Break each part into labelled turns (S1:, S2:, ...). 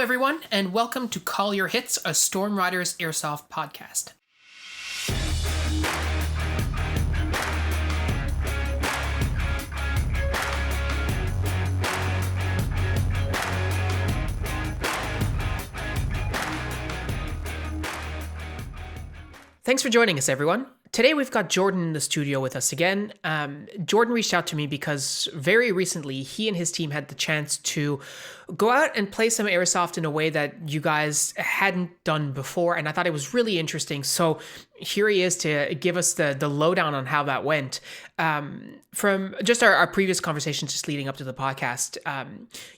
S1: everyone, and welcome to Call Your Hits, a Storm Riders Airsoft podcast. Thanks for joining us, everyone. Today we've got Jordan in the studio with us again. Jordan reached out to me because very recently he and his team had the chance to go out and play some Airsoft in a way that you guys hadn't done before, and I thought it was really interesting. So here he is to give us the lowdown on how that went. From just our previous conversations just leading up to the podcast,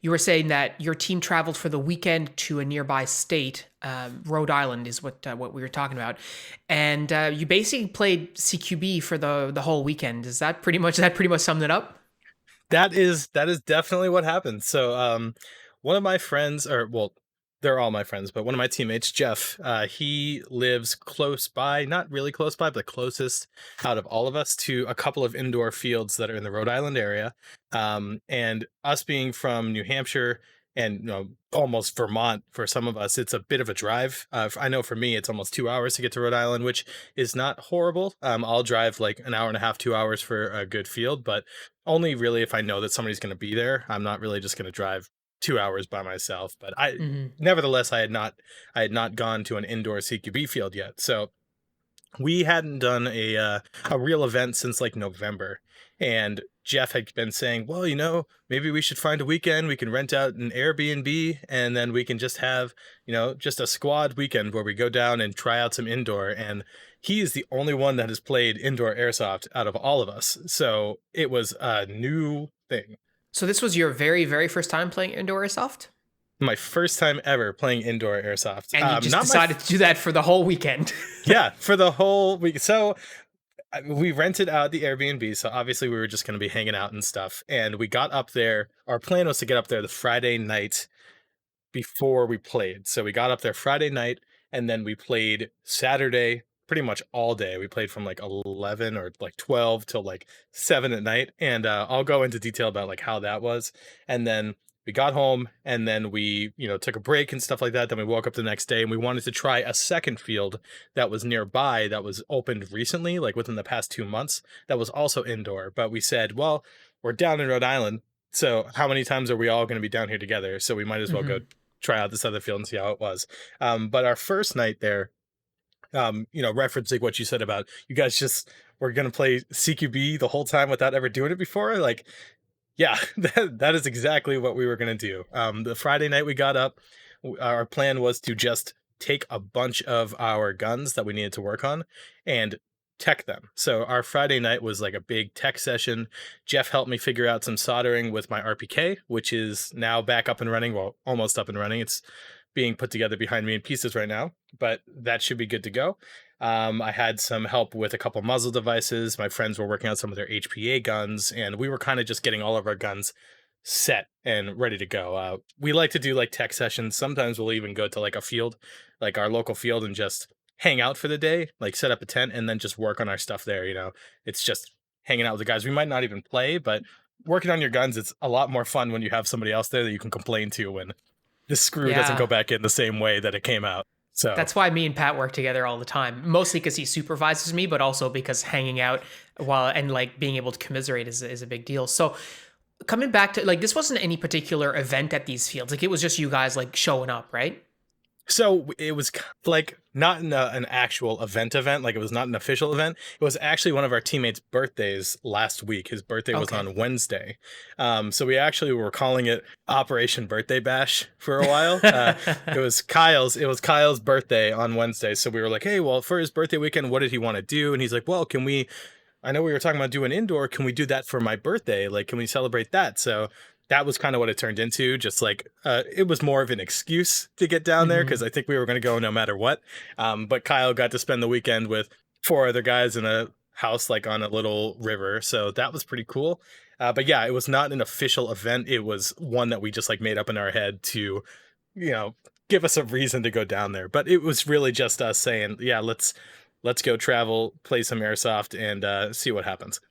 S1: you were saying that your team traveled for the weekend to a nearby state. Rhode Island is what we were talking about, and you basically played CQB for the whole weekend. Is that pretty much summed it up?
S2: That is definitely what happened. So one of my friends, they're all my friends, but one of my teammates, Jeff, he lives close by, not really close by, but closest out of all of us to a couple of indoor fields that are in the Rhode Island area. And us being from New Hampshire and almost Vermont, for some of us, it's a bit of a drive. I know for me, it's almost 2 hours to get to Rhode Island, which is not horrible. I'll drive like an hour and a half, 2 hours for a good field, but only really if I know that somebody's going to be there. I'm not really just going to drive 2 hours by myself. But nevertheless, I had not gone to an indoor CQB field yet. So we hadn't done a real event since like November. And Jeff had been saying, well, maybe we should find a weekend. We can rent out an Airbnb and then we can just have, just a squad weekend where we go down and try out some indoor. And he is the only one that has played indoor Airsoft out of all of us. So it was a new thing.
S1: So this was your very, very first time playing indoor Airsoft?
S2: My first time ever playing indoor Airsoft.
S1: And you just decided to do that for the whole weekend.
S2: Yeah, for the whole week. So we rented out the Airbnb, so obviously we were just going to be hanging out and stuff. And we got up there. Our plan was to get up there the Friday night before we played. So we got up there Friday night, and then we played Saturday pretty much all day. We played from like 11 or like 12 till like 7 at night. And I'll go into detail about like how that was. And then we got home and then we, took a break and stuff like that. Then we woke up the next day and we wanted to try a second field that was nearby that was opened recently, like within the past 2 months, that was also indoor. But we said, well, we're down in Rhode Island, so how many times are we all going to be down here together? So we might as well go try out this other field and see how it was. But our first night there, referencing what you said about you guys just were going to play CQB the whole time without ever doing it before, like, yeah, that is exactly what we were going to do. The Friday night we got up, our plan was to just take a bunch of our guns that we needed to work on and tech them. So our Friday night was like a big tech session. Jeff helped me figure out some soldering with my RPK, which is now back up and running. Well, almost up and running. It's being put together behind me in pieces right now, but that should be good to go. I had some help with a couple muzzle devices. My friends were working on some of their HPA guns, and we were kind of just getting all of our guns set and ready to go. We like to do like tech sessions. Sometimes we'll even go to like a field, like our local field, and just hang out for the day, like set up a tent and then just work on our stuff there. It's just hanging out with the guys. We might not even play, but working on your guns, it's a lot more fun when you have somebody else there that you can complain to when the screw doesn't go back in the same way that it came out. So
S1: that's why me and Pat work together all the time, mostly because he supervises me, but also because hanging out and like being able to commiserate is a big deal. So coming back to like, this wasn't any particular event at these fields. Like it was just you guys like showing up, right?
S2: So it was like not an actual event, like it was not an official event. It was actually one of our teammates' birthdays last week. His birthday was on Wednesday. So we actually were calling it Operation Birthday Bash for a while. It was Kyle's birthday on Wednesday. So we were like, hey, well, for his birthday weekend, what did he want to do? And he's like, well, I know we were talking about doing indoor. Can we do that for my birthday? Like, can we celebrate that? So that was kind of what it turned into. Just like it was more of an excuse to get down there because I think we were going to go no matter what. But Kyle got to spend the weekend with 4 other guys in a house like on a little river. So that was pretty cool. But yeah, it was not an official event. It was one that we just like made up in our head to, give us a reason to go down there. But it was really just us saying, yeah, let's go travel, play some Airsoft and see what happens.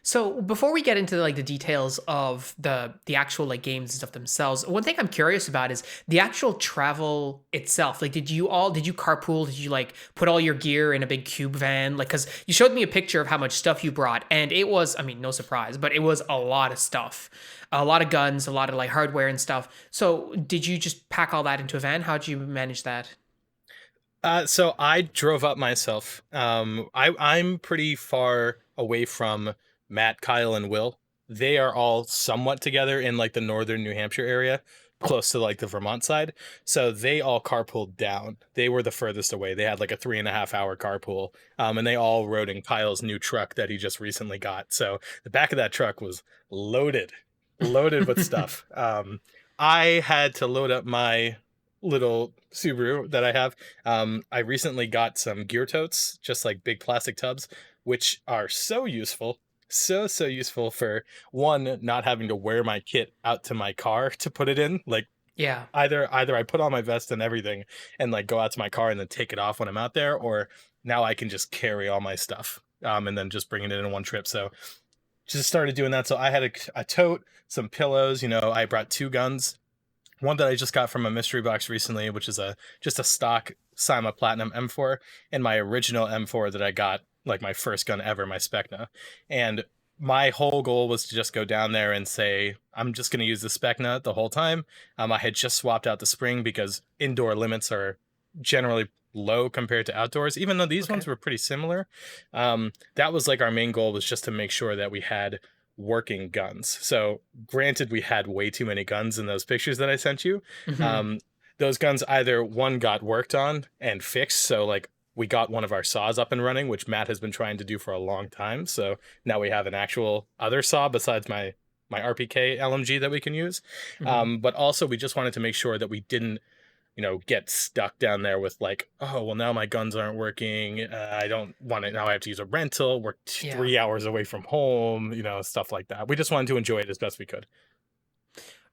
S1: So before we get into like the details of the actual like games and stuff themselves, one thing I'm curious about is the actual travel itself. Like, did you carpool? Did you like put all your gear in a big cube van? Like, because you showed me a picture of how much stuff you brought, and it was, I mean, no surprise, but it was a lot of stuff, a lot of guns, a lot of like hardware and stuff. So did you just pack all that into a van? How'd you manage that?
S2: So I drove up myself. I'm pretty far away from Matt, Kyle, and Will. They are all somewhat together in like the northern New Hampshire area, close to like the Vermont side. So they all carpooled down. They were the furthest away. They had like a 3.5 hour carpool. And they all rode in Kyle's new truck that he just recently got. So the back of that truck was loaded, loaded with stuff. I had to load up my little Subaru that I have. I recently got some gear totes, just like big plastic tubs, which are so useful. So useful for one, not having to wear my kit out to my car to put it in. Like
S1: Yeah.
S2: either I put on my vest and everything and like go out to my car and then take it off when I'm out there, or now I can just carry all my stuff and then just bring it in one trip. So just started doing that. So I had a tote, some pillows, I brought two guns, one that I just got from a mystery box recently, which is a just a stock Cyma Platinum M4, and my original M4 that I got, like my first gun ever, my Specna. And my whole goal was to just go down there and say, I'm just going to use the Specna the whole time. I had just swapped out the spring because indoor limits are generally low compared to outdoors, even though these
S1: Okay.
S2: ones were pretty similar. That was like our main goal, was just to make sure that we had working guns. So granted, we had way too many guns in those pictures that I sent you.
S1: Hmm.
S2: Um, those guns either one got worked on and fixed. So like we got one of our saws up and running, which Matt has been trying to do for a long time. So now we have an actual other saw besides my RPK LMG that we can use.
S1: Hmm.
S2: But also we just wanted to make sure that we didn't get stuck down there with like, oh, well, now my guns aren't working. I don't want it. Now I have to use a rental. We're
S1: Yeah.
S2: 3 hours away from home, stuff like that. We just wanted to enjoy it as best we could.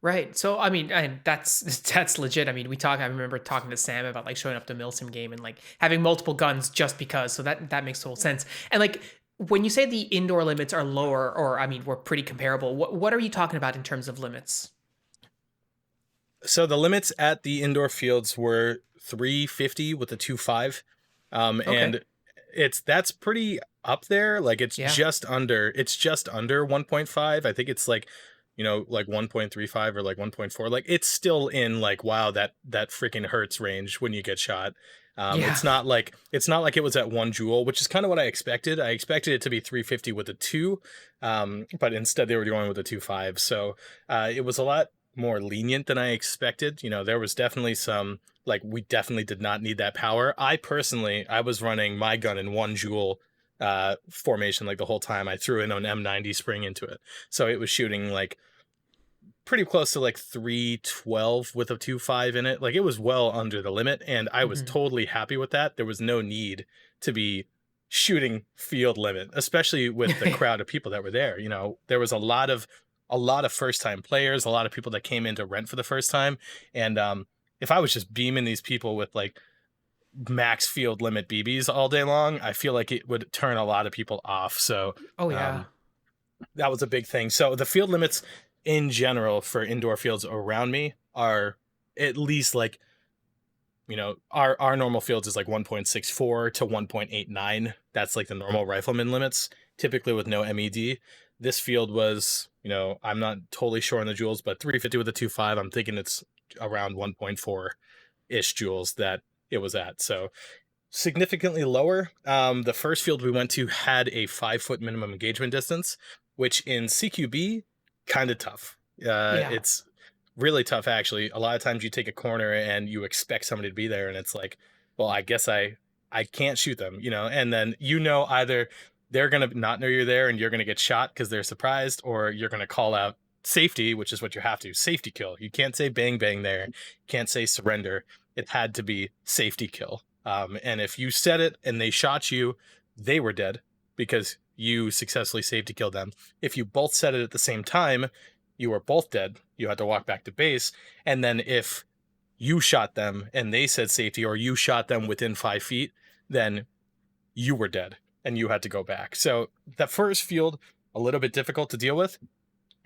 S1: Right. So I mean, and that's that's legit. I mean, I remember talking to Sam about like showing up to Milsim game and like having multiple guns just because. So that makes total sense. And like when you say the indoor limits are lower, or I mean, we're pretty comparable. What are you talking about in terms of limits?
S2: So the limits at the indoor fields were 350 with a 2.5.
S1: Okay.
S2: And that's pretty up there. Like
S1: Yeah.
S2: it's just under 1.5. I think it's like 1.35 or like 1.4. Like it's still in like, wow, that freaking hurts range when you get shot.
S1: Yeah.
S2: It's not like it was at 1 joule, which is kind of what I expected. I expected it to be 350 with a 2, but instead they were going with a 2.5. So it was a lot more lenient than I expected. There was definitely some, like, we definitely did not need that power. I was running my gun in 1 joule formation like the whole time. I threw in an M90 spring into it, so it was shooting like pretty close to like 312 with a 2.5 in it. Like it was well under the limit, and I was
S1: Hmm.
S2: totally happy with that. There was no need to be shooting field limit, especially with the crowd of people that were there. There was a lot of first time players, a lot of people that came in to rent for the first time. And if I was just beaming these people with like max field limit BBs all day long, I feel like it would turn a lot of people off. So
S1: Oh yeah.
S2: um, that was a big thing. So the field limits in general for indoor fields around me are at least like, our normal fields is like 1.64 to 1.89. That's like the normal rifleman limits, typically with no MED. This field was, I'm not totally sure on the joules, but 350 with a 2.5. I'm thinking it's around 1.4 ish joules that it was at. So significantly lower. The first field we went to had a 5 foot minimum engagement distance, which in CQB, kind of tough.
S1: Yeah.
S2: It's really tough, actually. A lot of times you take a corner and you expect somebody to be there, and it's like, well, I guess I can't shoot them, and then either they're gonna not know you're there and you're gonna get shot because they're surprised, or you're gonna call out safety, which is what you have to, safety kill. You can't say bang bang there, you can't say surrender. It had to be safety kill. And if you said it and they shot you, they were dead because you successfully safety killed them. If you both said it at the same time, you were both dead. You had to walk back to base. And then if you shot them and they said safety, or you shot them within 5 feet, then you were dead and you had to go back. So that first field a little bit difficult to deal with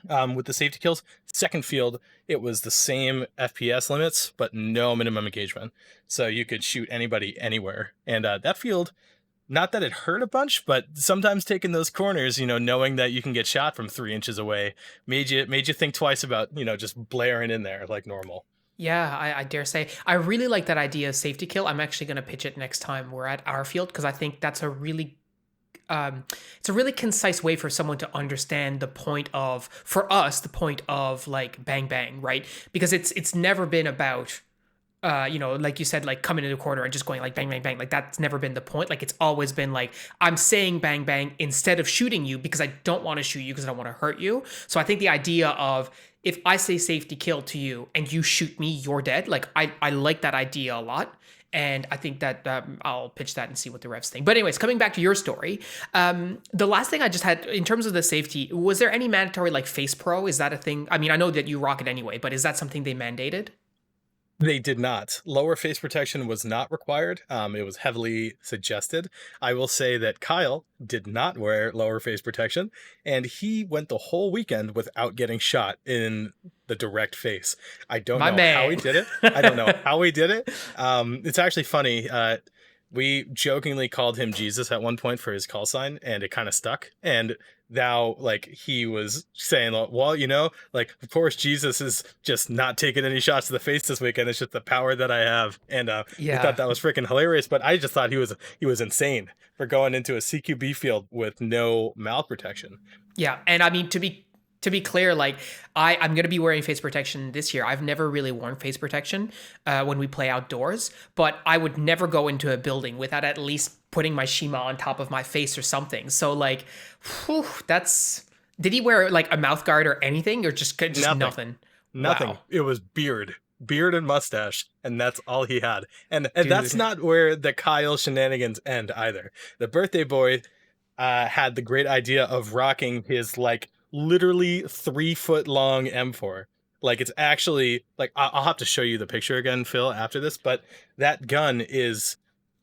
S2: the safety kills. Second field, it was the same FPS limits, but no minimum engagement. So you could shoot anybody anywhere. And that field, not that it hurt a bunch, but sometimes taking those corners, knowing that you can get shot from 3 inches away, made you think twice about, just blaring in there like normal.
S1: Yeah, I dare say. I really like that idea of safety kill. I'm actually going to pitch it next time we're at our field because I think that's a really it's a really concise way for someone to understand the point of, for us, the point of like bang bang, right? Because it's never been about like you said, like coming into a corner and just going like bang, bang, bang. Like that's never been the point. Like it's always been like, I'm saying bang, bang instead of shooting you because I don't want to shoot you because I don't want to hurt you. So I think the idea of if I say safety kill to you and you shoot me, you're dead. Like I like that idea a lot. And I think that I'll pitch that and see what the refs think. But anyways, coming back to your story, the last thing I just had in terms of the safety, was there any mandatory like face pro? Is that a thing? I mean, I know that you rock it anyway, but is that something they mandated?
S2: They did not. Lower face protection was not required. It was heavily suggested. I will say that Kyle did not wear lower face protection, and he went the whole weekend without getting shot in the direct face. I don't
S1: My
S2: know how he
S1: man.
S2: did it. I don't know how he did it. It's actually funny. We jokingly called him Jesus at one point for his call sign, and it kind of stuck. And now, like, he was saying, well, like, of course, Jesus is just not taking any shots to the face this weekend. It's just the power that I have. And we thought
S1: Yeah.
S2: that was freaking hilarious. But I just thought he was insane for going into a CQB field with no mouth protection.
S1: Yeah, and I mean to be clear, like I'm gonna be wearing face protection this year. I've never really worn face protection when we play outdoors, but I would never go into a building without at least putting my Shima on top of my face or something. So like, whew, that's. Did he wear like a mouth guard or anything, or just
S2: Nothing.
S1: nothing?
S2: Nothing.
S1: Wow,
S2: It was beard and mustache, and that's all he had. And that's
S1: dude.
S2: not where the Kyle shenanigans end either. The birthday boy had the great idea of rocking his like literally 3 foot long M4. Like it's actually like I'll have to show you the picture again, Phil, after this, but that gun is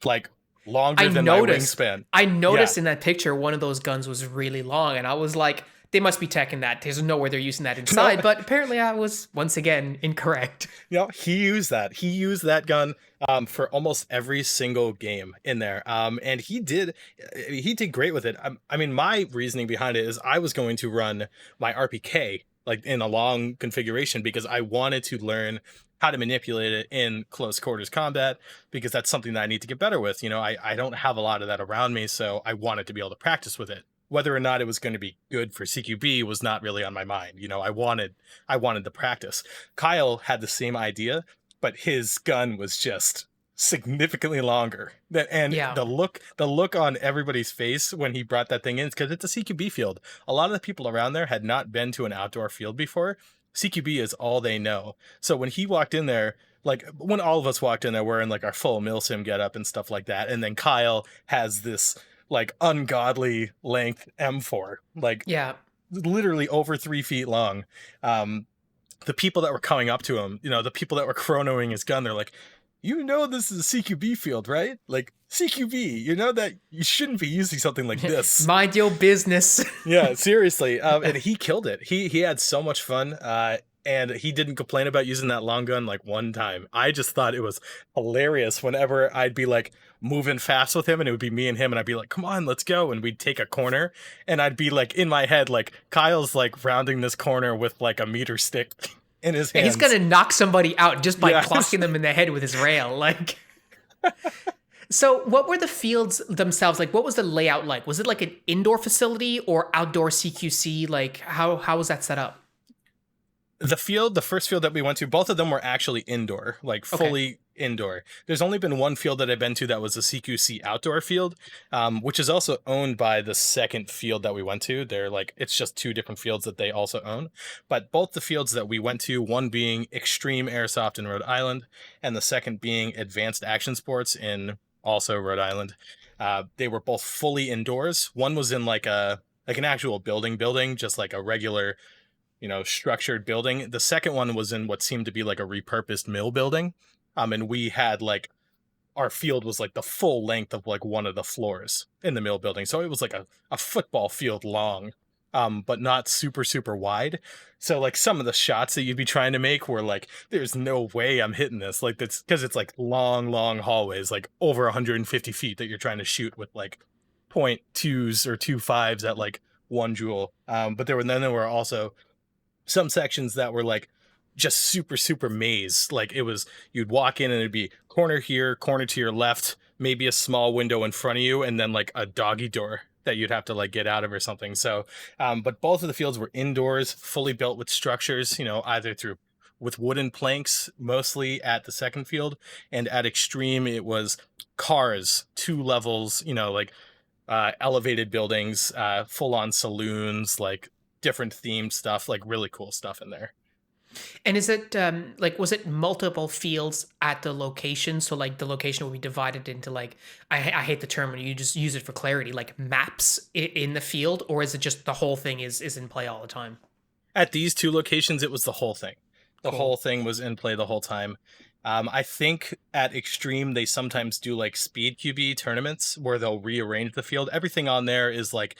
S2: like
S1: I
S2: longer than my
S1: noticed.
S2: wingspan.
S1: I
S2: Yeah.
S1: noticed in that picture one of those guns was really long, and I was like, they must be teching that. There's no way they're using that
S2: No,
S1: inside. But apparently, I was once again incorrect.
S2: he used that. He used that gun for almost every single game in there. And he did great with it. I mean, my reasoning behind it is I was going to run my RPK like in a long configuration because I wanted to learn how to manipulate it in close quarters combat because that's something that I need to get better with. I don't have a lot of that around me, so I wanted to be able to practice with it. Whether or not it was going to be good for CQB was not really on my mind. I wanted the practice. Kyle had the same idea, but his gun was just significantly longer. And
S1: Yeah.
S2: the look on everybody's face when he brought that thing in, because it's a CQB field. A lot of the people around there had not been to an outdoor field before. CQB is all they know. So when he walked in there, like when all of us walked in there wearing like our full milsim getup and stuff like that, and then Kyle has this like ungodly length M4, like
S1: Yeah.
S2: literally over 3 feet long. The people that were coming up to him, the people that were chronoing his gun, they're like, this is a CQB field, right? Like CQB, that you shouldn't be using something like this.
S1: Mind your business.
S2: Yeah, seriously. And he killed it. He had so much fun. And he didn't complain about using that long gun like one time. I just thought it was hilarious whenever I'd be like moving fast with him and it would be me and him and I'd be like, come on, let's go. And we'd take a corner and I'd be like in my head, like Kyle's like rounding this corner with like a meter stick in his
S1: And he's
S2: hands.
S1: gonna knock somebody out just by
S2: Yeah.
S1: clocking them in the head with his rail. Like, so what were the fields themselves like? What was the layout like? Was it like an indoor facility or outdoor CQC? Like, how was that set up?
S2: The first field that we went to, both of them were actually indoor, like
S1: Okay.
S2: fully indoor. There's only been one field that I've been to that was a CQC outdoor field, which is also owned by the second field that we went to. They're like, it's just two different fields that they also own. But both the fields that we went to, one being Extreme Airsoft in Rhode Island, and the second being Advanced Action Sports in also Rhode Island. They were both fully indoors. One was in like an actual building, just like a regular structured building. The second one was in what seemed to be like a repurposed mill building. And we had like our field was like the full length of like one of the floors in the mill building. So it was like a football field long. but not super, super wide. So like some of the shots that you'd be trying to make were like, there's no way I'm hitting this. Like that's because it's like long, long hallways, like over 150 feet that you're trying to shoot with like point twos or 2.5s at like 1 joule. But then there were also some sections that were like just super, super maze. Like it was, you'd walk in and it'd be corner here, corner to your left, maybe a small window in front of you, and then like a doggy door that you'd have to like get out of or something. So, but both of the fields were indoors, fully built with structures, either through with wooden planks, mostly at the second field, and at Extreme, it was cars, 2 levels, like elevated buildings, full on saloons, like different themed stuff, like really cool stuff in there.
S1: And is it like was it multiple fields at the location? So like the location will be divided into like I hate the term when you just use it for clarity, like maps in the field, or is it just the whole thing is in play all the time?
S2: At these 2 locations, it was the whole thing. The
S1: Cool.
S2: whole thing was in play the whole time. I think at Extreme they sometimes do like speed QB tournaments where they'll rearrange the field. Everything on there is like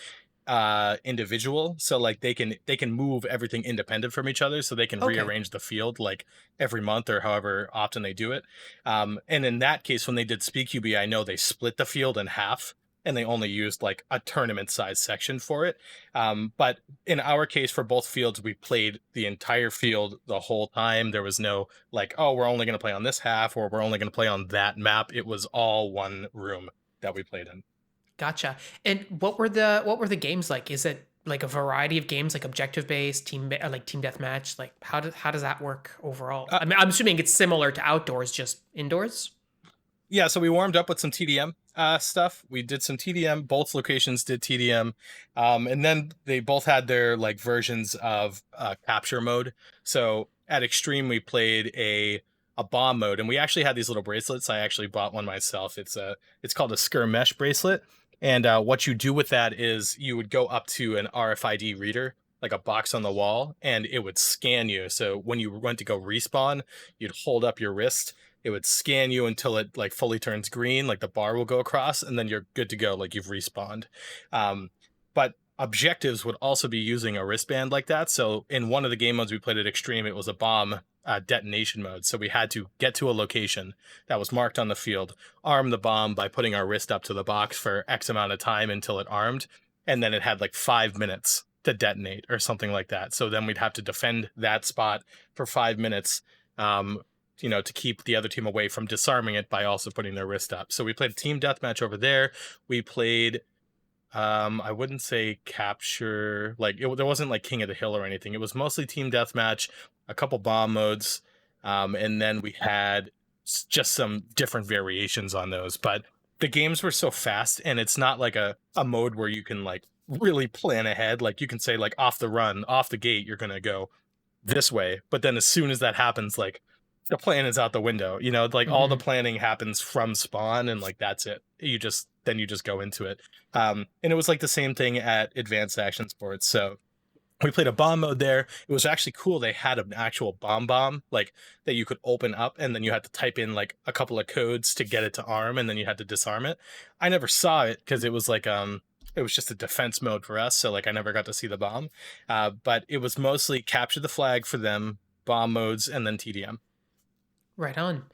S2: individual, so like they can move everything independent from each other, so they can
S1: Okay.
S2: rearrange the field like every month or however often they do it. And in that case, when they did speed QB, I know they split the field in half and they only used like a tournament size section for it. But in our case, for both fields, we played the entire field the whole time. There was no like, oh, we're only going to play on this half or we're only going to play on that map. It was all one room that we played in.
S1: Gotcha. And what were the games like? Is it like a variety of games, like objective based, like team deathmatch? Like how does that work overall?
S2: Uh,
S1: I mean, I'm assuming it's similar to outdoors, just indoors.
S2: Yeah, so we warmed up with some TDM stuff. We did some TDM. Both locations did TDM, and then they both had their like versions of capture mode. So at Extreme, we played a bomb mode, and we actually had these little bracelets. I actually bought one myself. It's called a skirmesh bracelet, and what you do with that is you would go up to an RFID reader, like a box on the wall, and it would scan you. So when you went to go respawn, you'd hold up your wrist, it would scan you until it like fully turns green, like the bar will go across, and then you're good to go, like you've respawned. But objectives would also be using a wristband like that. So in one of the game modes we played at Extreme, it was a bomb detonation mode. So we had to get to a location that was marked on the field, arm the bomb by putting our wrist up to the box for X amount of time until it armed, and then it had like 5 minutes to detonate or something like that. So then we'd have to defend that spot for 5 minutes. To keep the other team away from disarming it by also putting their wrist up. So we played team deathmatch over there. We played, I wouldn't say capture, like there wasn't like King of the Hill or anything. It was mostly team deathmatch, a couple bomb modes, and then we had just some different variations on those. But the games were so fast, and it's not like a mode where you can like really plan ahead. Like you can say like off the run, off the gate, you're gonna go this way. But then as soon as that happens, like the plan is out the window, like all the
S1: Hmm.
S2: planning happens from spawn and like that's it. You just go into it. And it was like the same thing at advanced action sports. So we played a bomb mode there. It was actually cool. They had an actual bomb like that you could open up, and then you had to type in like a couple of codes to get it to arm, and then you had to disarm it. I never saw it because it was like it was just a defense mode for us, so like I never got to see the bomb. But it was mostly capture the flag for them, bomb modes, and then TDM.
S1: Right on.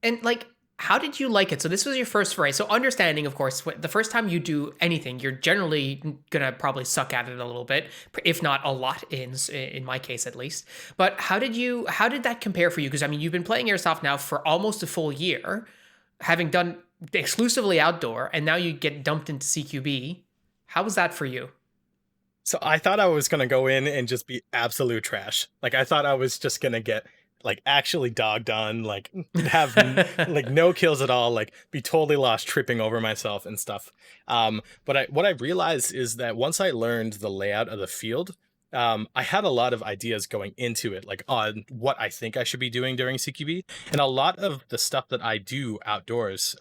S1: And like, how did you like it? So this was your first foray. So understanding, of course, the first time you do anything, you're generally gonna probably suck at it a little bit, if not a lot. In my case, at least. But How did that compare for you? Because I mean, you've been playing airsoft now for almost a full year, having done exclusively outdoor, and now you get dumped into CQB. How was that for you?
S2: So I thought I was gonna go in and just be absolute trash. Like I thought I was just gonna get like actually dogged on, like have like no kills at all, like be totally lost, tripping over myself and stuff. But what I realized is that once I learned the layout of the field, I had a lot of ideas going into it, like on what I think I should be doing during CQB, and a lot of the stuff that I do outdoors.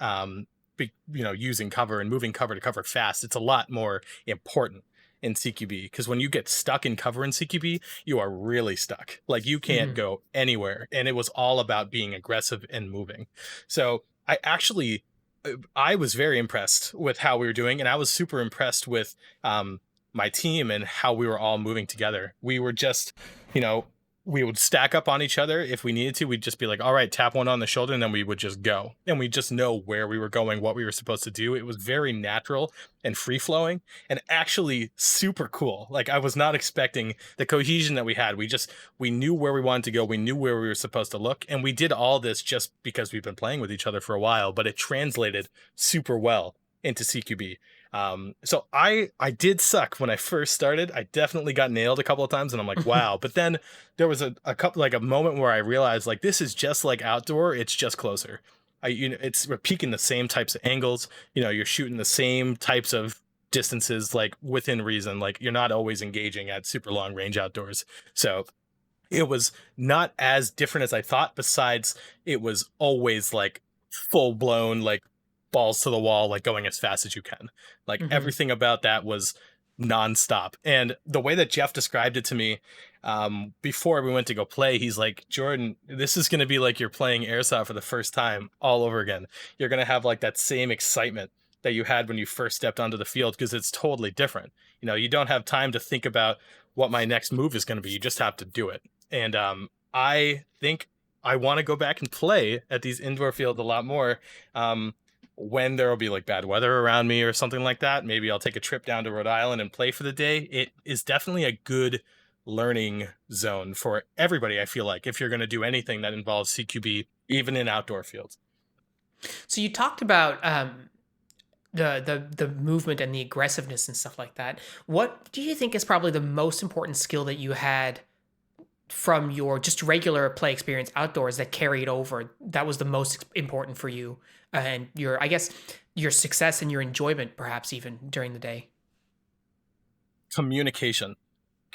S2: Using cover and moving cover to cover fast, it's a lot more important in CQB, because when you get stuck in cover in CQB, you are really stuck. Like you can't
S1: Mhm.
S2: go anywhere. And it was all about being aggressive and moving. So I was very impressed with how we were doing. And I was super impressed with my team and how we were all moving together. We were just, you know, we would stack up on each other if we needed to. We'd just be like, all right, tap one on the shoulder, and then we would just go. And we just know where we were going, what we were supposed to do. It was very natural and free flowing and actually super cool. Like, I was not expecting the cohesion that we had. We knew where we wanted to go. We knew where we were supposed to look. And we did all this just because we've been playing with each other for a while, but it translated super well into CQB. So I did suck when I first started. I definitely got nailed a couple of times, and I'm like, wow. But then there was a couple, like a moment where I realized, like, this is just like outdoor. It's just closer. We're peaking the same types of angles. You're shooting the same types of distances, like within reason. Like, you're not always engaging at super long range outdoors. So it was not as different as I thought. Besides, it was always like full blown, like balls to the wall, like going as fast as you can. Like,
S1: Hmm.
S2: everything about that was nonstop. And the way that Jeff described it to me, before we went to go play, he's like, Jordan, this is going to be like you're playing Airsoft for the first time all over again. You're going to have like that same excitement that you had when you first stepped onto the field, because it's totally different. You don't have time to think about what my next move is going to be. You just have to do it. And I think I want to go back and play at these indoor fields a lot more. When there will be like bad weather around me or something like that, maybe I'll take a trip down to Rhode Island and play for the day. It is definitely a good learning zone for everybody, I feel like, if you're going to do anything that involves CQB, even in outdoor fields.
S1: So you talked about the movement and the aggressiveness and stuff like that. What do you think is probably the most important skill that you had from your just regular play experience outdoors that carried over, that was the most important for you, and your, I guess, your success and your enjoyment perhaps even during the day?
S2: Communication.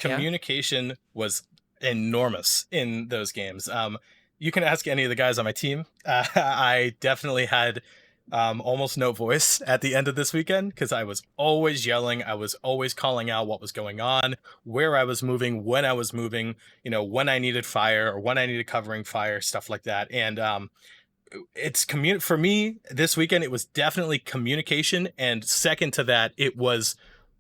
S1: Yeah.
S2: Communication was enormous in those games. You can ask any of the guys on my team. I definitely had almost no voice at the end of this weekend, because I was always yelling. I was always calling out what was going on, where I was moving, when I was moving, when I needed fire or when I needed covering fire, stuff like that. And for me this weekend, it was definitely communication. And second to that, it was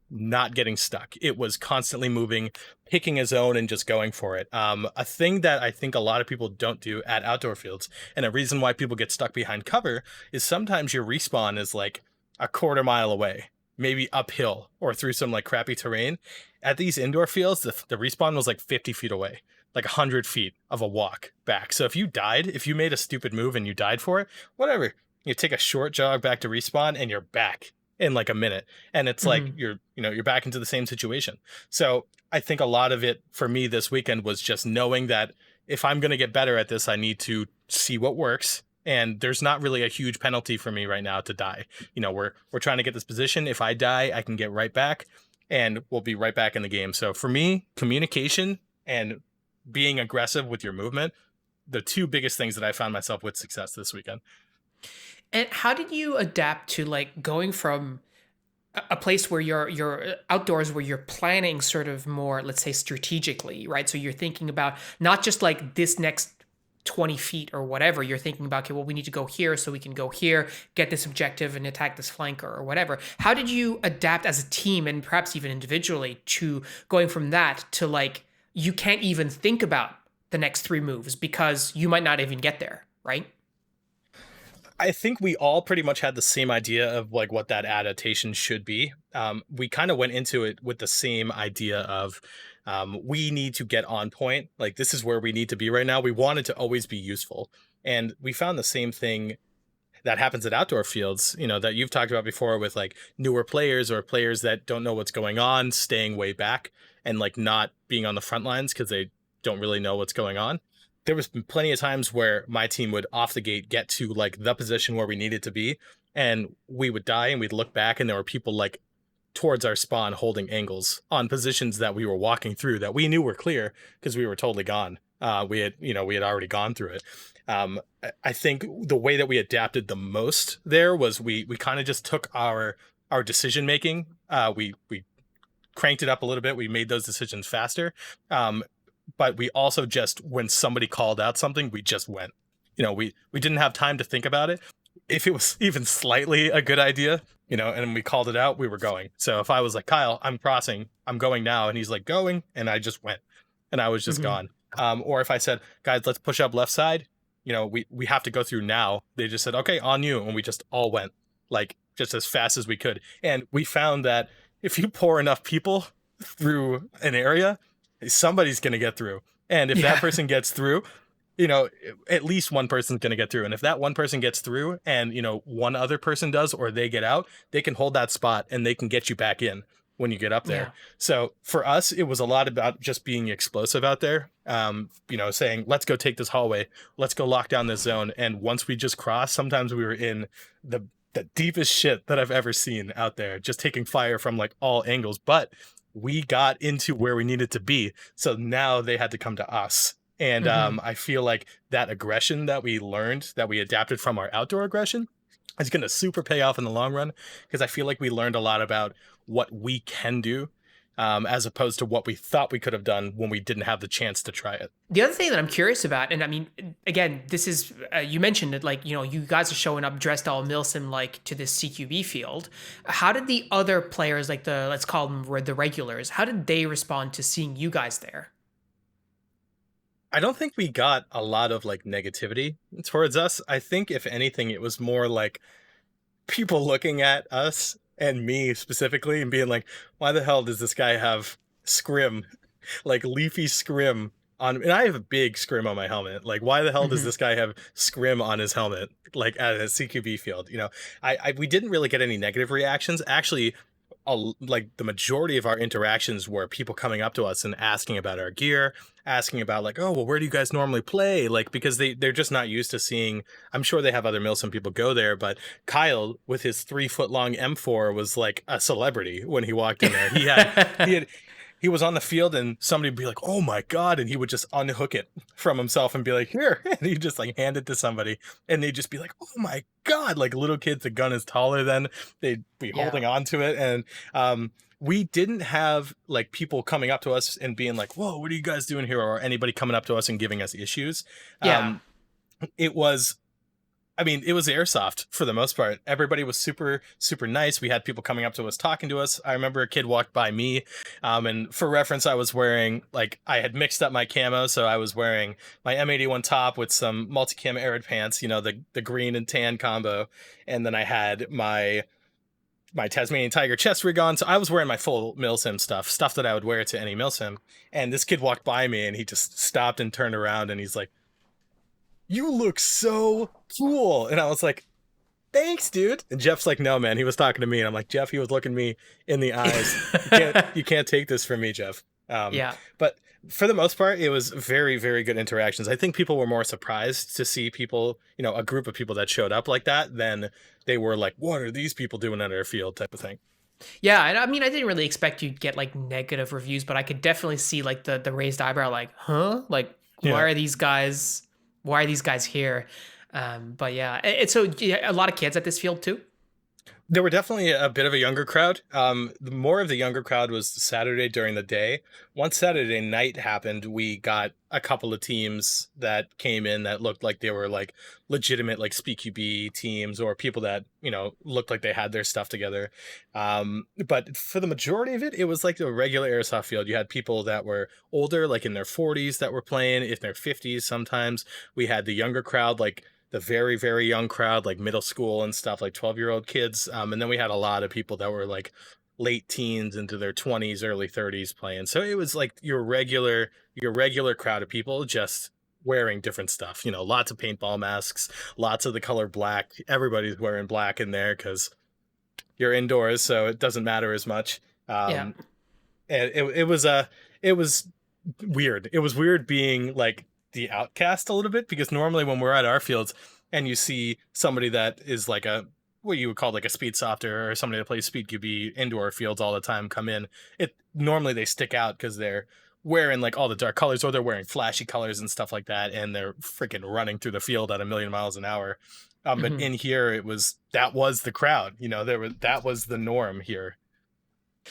S2: not getting stuck. It was constantly moving, picking a zone and just going for it. A thing that I think a lot of people don't do at outdoor fields, and a reason why people get stuck behind cover, is sometimes your respawn is like a quarter mile away, maybe uphill or through some like crappy terrain. At these indoor fields, the respawn was like 50 feet away, like 100 feet of a walk back. So if you made a stupid move and you died for it, whatever, you take a short jog back to respawn and you're back in like a minute, and it's like
S1: Hmm.
S2: you're back into the same situation. So I think a lot of it for me this weekend was just knowing that if I'm going to get better at this, I need to see what works, and there's not really a huge penalty for me right now to die. We're trying to get this position. If I die, I can get right back and we'll be right back in the game. So for me, communication and being aggressive with your movement, the two biggest things that I found myself with success this weekend.
S1: And how did you adapt to like going from a place where you're outdoors, where you're planning sort of more, let's say, strategically, right? So you're thinking about not just like this next 20 feet or whatever. You're thinking about, okay, well, we need to go here so we can go here, get this objective and attack this flanker or whatever. How did you adapt as a team and perhaps even individually to going from that to like, you can't even think about the next three moves because you might not even get there, right?
S2: I think we all pretty much had the same idea of like what that adaptation should be. We kind of went into it with the same idea of we need to get on point. Like, this is where we need to be right now. We wanted to always be useful. And we found the same thing that happens at outdoor fields, that you've talked about before, with like newer players or players that don't know what's going on, staying way back and like not being on the front lines because they don't really know what's going on. There was plenty of times where my team would off the gate get to like the position where we needed to be, and we would die and we'd look back and there were people like towards our spawn holding angles on positions that we were walking through that we knew were clear because we were totally gone. We had already gone through it. I think the way that we adapted the most there was we kind of just took our decision making. We cranked it up a little bit. We made those decisions faster. But we also just, when somebody called out something, we just went. We didn't have time to think about it. If it was even slightly a good idea, and we called it out, we were going. So if I was like, Kyle, I'm crossing, I'm going now, and he's like, going, and I just went, and I was just
S1: Hmm.
S2: gone. Or if I said, guys, let's push up left side, we have to go through now. They just said, okay, on you, and we just all went, like, just as fast as we could. And we found that if you pour enough people through an area, somebody's gonna get through. And if that
S1: Yeah.
S2: person gets through, you know, at least one person's going to get through. And if that one person gets through and, one other person does, or they get out, they can hold that spot and they can get you back in when you get up there.
S1: Yeah.
S2: So for us, it was a lot about just being explosive out there, saying, let's go take this hallway. Let's go lock down this zone. And once we just crossed, sometimes we were in the deepest shit that I've ever seen out there, just taking fire from like all angles. But we got into where we needed to be. So now they had to come to us. And
S1: Hmm.
S2: I feel like that aggression that we learned, that we adapted from our outdoor aggression, is going to super pay off in the long run, because I feel like we learned a lot about what we can do, as opposed to what we thought we could have done when we didn't have the chance to try it.
S1: The other thing that I'm curious about, and I mean, again, this is you mentioned it, like you guys are showing up dressed all milsim like to this CQB field. How did the other players, like the let's call them the regulars, how did they respond to seeing you guys there?
S2: I don't think we got a lot of like negativity towards us. I think if anything, it was more like people looking at us and me specifically and being like, why the hell does this guy have scrim, like leafy scrim on? And I have a big scrim on my helmet. Like, why the hell does
S1: Hmm.
S2: this guy have scrim on his helmet, like at a CQB field? We didn't really get any negative reactions. Actually, like the majority of our interactions were people coming up to us and asking about our gear, asking about like, oh, well, where do you guys normally play? Like, because they're just not used to seeing. I'm sure they have other Milsim people go there, but Kyle with his 3 foot long M4 was like a celebrity when he walked in there. He was on the field and somebody would be like, oh my God. And he would just unhook it from himself and be like, here. And he'd just like hand it to somebody. And they'd just be like, oh my God. Like little kids, the gun is taller than they'd be
S1: Yeah.
S2: holding on to it. And we didn't have like people coming up to us and being like, whoa, what are you guys doing here? Or anybody coming up to us and giving us issues.
S1: Yeah.
S2: Um, it was it was Airsoft for the most part. Everybody was super, super nice. We had people coming up to us, talking to us. I remember a kid walked by me. And for reference, I was wearing, like, I had mixed up my camo. So I was wearing my M81 top with some multicam arid pants, the green and tan combo. And then I had my Tasmanian Tiger chest rig on. So I was wearing my full milsim stuff that I would wear to any milsim. And this kid walked by me and he just stopped and turned around and he's like, you look so cool. And I was like, thanks, dude. And Jeff's like, no, man, he was talking to me. And I'm like, Jeff, he was looking me in the eyes. You can't take this from me, Jeff.
S1: Yeah.
S2: But for the most part, it was very, very good interactions. I think people were more surprised to see people, a group of people that showed up like that than they were like, what are these people doing at our field type of thing.
S1: Yeah, and I mean, I didn't really expect you'd get like negative reviews, but I could definitely see like the raised eyebrow, like, huh? Like, why
S2: Yeah.
S1: are these guys? Why are these guys here? But yeah, it's so yeah, a lot of kids at this field too.
S2: There were definitely a bit of a younger crowd. The more of the younger crowd was Saturday during the day. Once Saturday night happened, we got a couple of teams that came in that looked like they were like legitimate like SpeedQB teams, or people that looked like they had their stuff together. But for the majority of it, it was like a regular airsoft field. You had people that were older, like in their 40s, that were playing, in their 50s. Sometimes we had the younger crowd, like the very, very young crowd, like middle school and stuff, like 12-year-old kids. And then we had a lot of people that were like late teens into their 20s, early 30s playing. So it was like your regular crowd of people just wearing different stuff. Lots of paintball masks, lots of the color black. Everybody's wearing black in there because you're indoors, so it doesn't matter as much.
S1: Yeah.
S2: And it was weird. It was weird being like the outcast a little bit, because normally when we're at our fields and you see somebody that is like a what you would call like a speed softer, or somebody that plays speed QB indoor fields all the time come in, it normally they stick out because they're wearing like all the dark colors, or they're wearing flashy colors and stuff like that, and they're freaking running through the field at a million miles an hour. But
S1: Hmm.
S2: in here, that was the crowd. That was the norm here.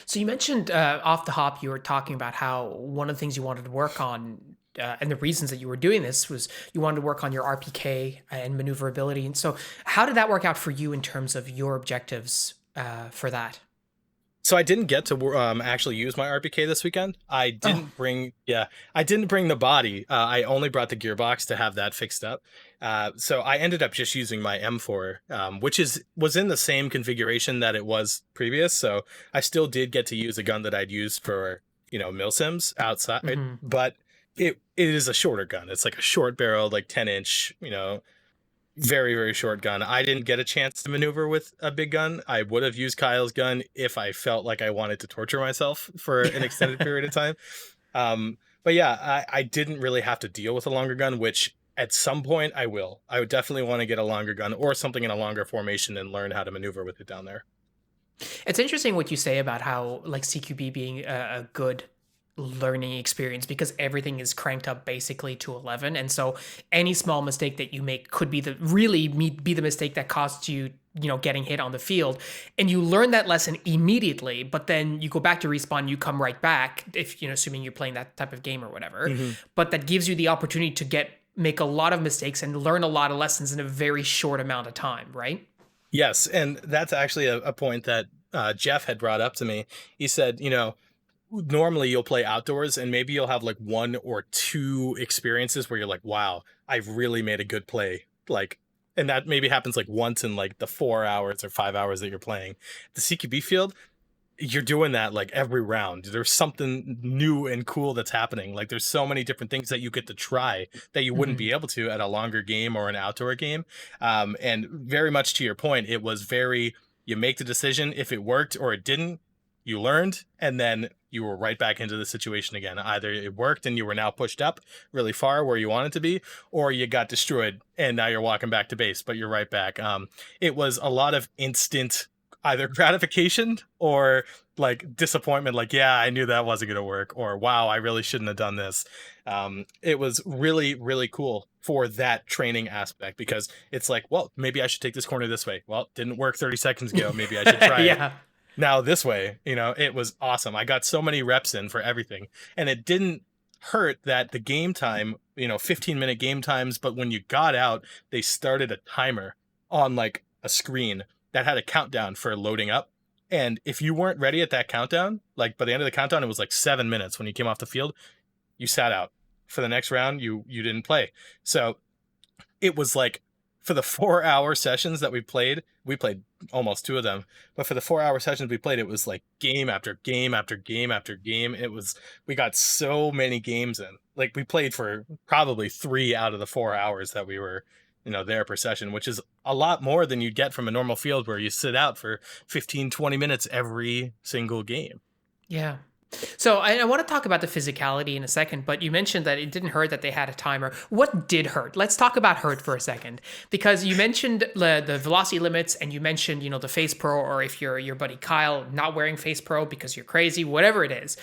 S1: So you mentioned off the hop, you were talking about how one of the things you wanted to work on, and the reasons that you were doing this was you wanted to work on your RPK and maneuverability. And so, how did that work out for you in terms of your objectives for that?
S2: So I didn't get to actually use my RPK this weekend.
S1: Oh.
S2: I didn't bring the body. I only brought the gearbox to have that fixed up. So I ended up just using my M4, which was in the same configuration that it was previous. So I still did get to use a gun that I'd used for milsims outside,
S1: Hmm.
S2: but it is a shorter gun. It's like a short barrel, like 10 inch, very, very short gun. I didn't get a chance to maneuver with a big gun. I would have used Kyle's gun if I felt like I wanted to torture myself for an extended period of time. But yeah, I didn't really have to deal with a longer gun, which at some point I will. I would definitely want to get a longer gun or something in a longer formation and learn how to maneuver with it down there.
S1: It's interesting what you say about how like CQB being a good learning experience because everything is cranked up basically to 11, and so any small mistake that you make could be be the mistake that costs you getting hit on the field, and you learn that lesson immediately, but then you go back to respawn, you come right back if assuming you're playing that type of game or whatever,
S2: Mhm.
S1: but that gives you the opportunity to make a lot of mistakes and learn a lot of lessons in a very short amount of time, right?
S2: Yes, and that's actually a point that Jeff had brought up to me. He said, normally you'll play outdoors and maybe you'll have like one or two experiences where you're like, wow, I've really made a good play. Like, and that maybe happens like once in like the 4 hours or 5 hours that you're playing. The CQB field, you're doing that like every round. There's something new and cool that's happening. Like there's so many different things that you get to try that you wouldn't
S1: Hmm.
S2: be able to at a longer game or an outdoor game. And very much to your point, it was very, you make the decision. If it worked or it didn't, you learned, and then you were right back into the situation again. Either it worked and you were now pushed up really far where you wanted to be, or you got destroyed and now you're walking back to base, but you're right back. It was a lot of instant either gratification or like disappointment, like, yeah, I knew that wasn't going to work, or wow, I really shouldn't have done this. It was really, really cool for that training aspect because it's like, well, maybe I should take this corner this way. Well, it didn't work 30 seconds ago. Maybe I should try it
S1: Yeah.
S2: now this way. It was awesome. I got so many reps in for everything, and it didn't hurt that the game time, 15-minute game times, but when you got out, they started a timer on like a screen that had a countdown for loading up. And if you weren't ready at that countdown, like by the end of the countdown, it was like 7 minutes when you came off the field, you sat out for the next round. You didn't play. So it was like for the 4 hour sessions that we played almost two of them, but for the 4 hour sessions we played, it was like game after game after game after game. We got so many games in. Like we played for probably 3 out of the 4 hours that we were, there per session, which is a lot more than you'd get from a normal field where you sit out for 15-20 minutes every single game.
S1: Yeah. So I want to talk about the physicality in a second, but you mentioned that it didn't hurt that they had a timer. What did hurt? Let's talk about hurt for a second, because you mentioned the velocity limits, and you mentioned the Face Pro, or if you're your buddy Kyle not wearing Face Pro because you're crazy, whatever it is.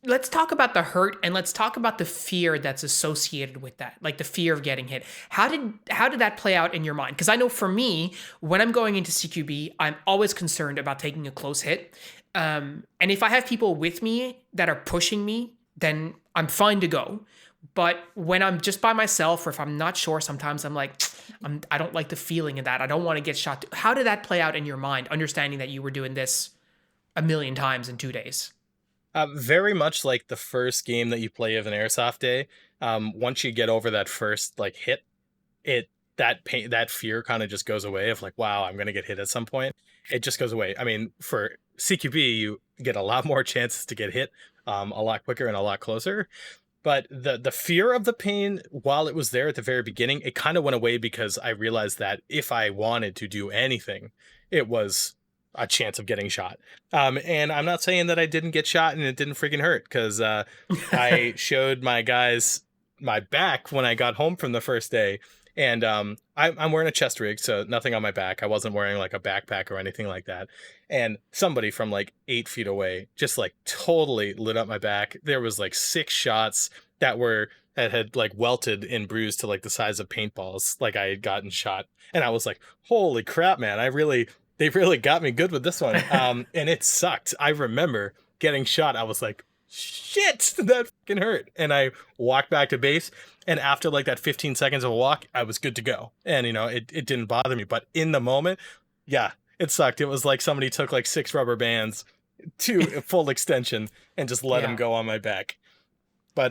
S1: Let's talk about the hurt, and let's talk about the fear that's associated with that, like the fear of getting hit. How did that play out in your mind? Because I know for me, when I'm going into CQB, I'm always concerned about taking a close hit. And if I have people with me that are pushing me, then I'm fine to go. But when I'm just by myself, or if I'm not sure, sometimes I'm like, I don't like the feeling of that. I don't want to get shot. How did that play out in your mind, understanding that you were doing this a million times in 2 days?
S2: Very much like the first game that you play of an airsoft day. Once you get over that first like hit, it that pain, that fear kind of just goes away of like, wow, I'm gonna get hit at some point. It just goes away. I mean, for CQB, you get a lot more chances to get hit, a lot quicker and a lot closer. But the fear of the pain, while it was there at the very beginning, it kind of went away because I realized that if I wanted to do anything, it was a chance of getting shot. And I'm not saying that I didn't get shot and it didn't freaking hurt, because I showed my guys my back when I got home from the first day. And I'm wearing a chest rig, so nothing on my back. I wasn't wearing like a backpack or anything like that. And somebody from like 8 feet away just like totally lit up my back. There was like 6 shots that had like welted and bruised to like the size of paintballs, like I had gotten shot. And I was like, holy crap, man, they really got me good with this one. And it sucked. I remember getting shot. I was like, shit, that fucking hurt. And I walked back to base. And after like that 15 seconds of a walk, I was good to go. And, it didn't bother me. But in the moment, yeah, it sucked. It was like somebody took like 6 rubber bands to a full extension and just let them
S1: Yeah.
S2: go on my back. But